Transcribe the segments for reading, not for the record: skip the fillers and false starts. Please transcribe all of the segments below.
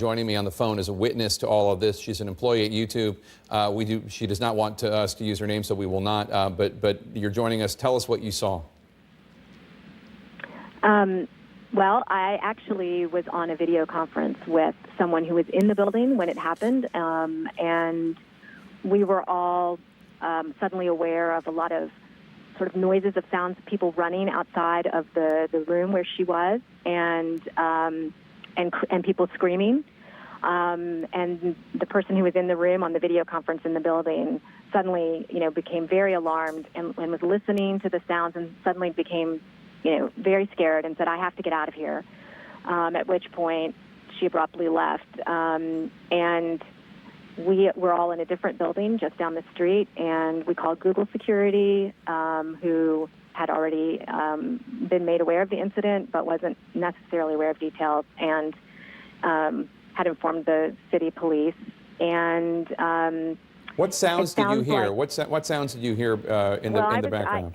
joining me on the phone as a witness to all of this. She's an employee at YouTube. She does not want us to use her name, so we will not. But you're joining us. Tell us what you saw. Well, I actually was on a video conference with someone who was in the building when it happened, and we were all suddenly aware of a lot of sort of noises of sounds of people running outside of the room where she was, and people screaming. And the person who was in the room on the video conference in the building suddenly, became very alarmed and was listening to the sounds, and suddenly became, very scared and said, "I have to get out of here." At which point she abruptly left. And we were all in a different building just down the street, and we called Google Security, who had already been made aware of the incident but wasn't necessarily aware of details, and had informed the city police. And what sounds did you hear? What sounds did you hear in the background?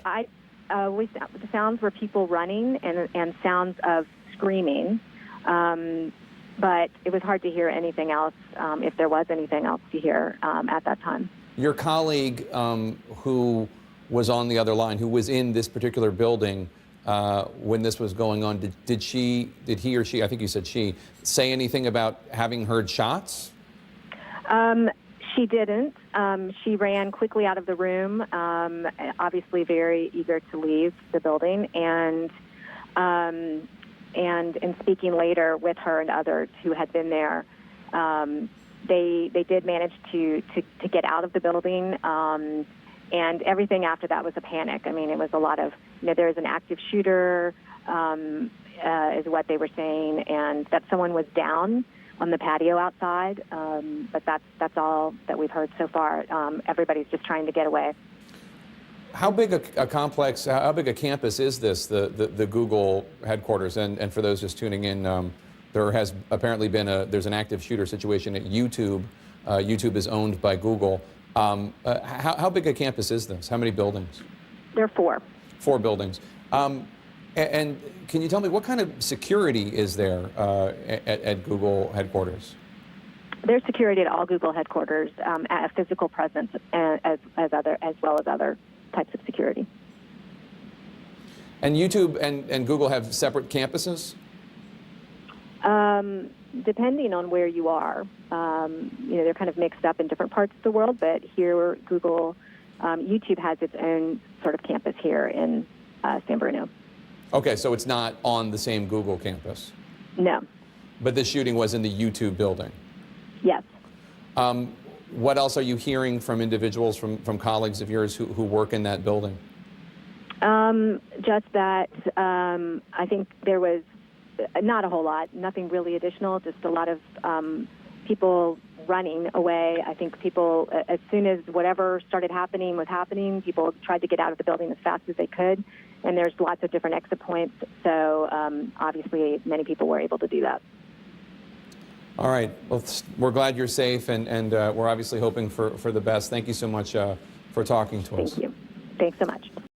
The sounds were people running and sounds of screaming. But it was hard to hear anything else, if there was anything else to hear at that time. Your colleague who was on the other line, who was in this particular building when this was going on, did he or she, I think you said she, say anything about having heard shots? She didn't. She ran quickly out of the room, obviously very eager to leave the building, and in speaking later with her and others who had been there, they did manage to get out of the building, and everything after that was a panic. I mean, it was a lot of, there's an active shooter, is what they were saying, and that someone was down on the patio outside, but that's all that we've heard so far. Everybody's just trying to get away. How big a complex, how big a campus is this, the Google headquarters? And for those just tuning in, there has apparently been there's an active shooter situation at YouTube. YouTube is owned by Google. How big a campus is this? How many buildings? There are 4. 4 buildings. And can you tell me what kind of security is there at Google headquarters? There's security at all Google headquarters, a physical presence, as well as other types of security. And YouTube and Google have separate campuses? Depending on where you are, they're kind of mixed up in different parts of the world. But here, YouTube has its own sort of campus here in San Bruno. Okay, so it's not on the same Google campus? No. But the shooting was in the YouTube building? Yes. What else are you hearing from individuals, from colleagues of yours who work in that building? Just that I think there was not a whole lot, nothing really additional, just a lot of people running away. I think people, as soon as whatever started happening was happening, people tried to get out of the building as fast as they could. And there's lots of different exit points, so obviously many people were able to do that. All right. Well, we're glad you're safe, and we're obviously hoping for the best. Thank you so much for talking to us. Thank you. Thanks so much.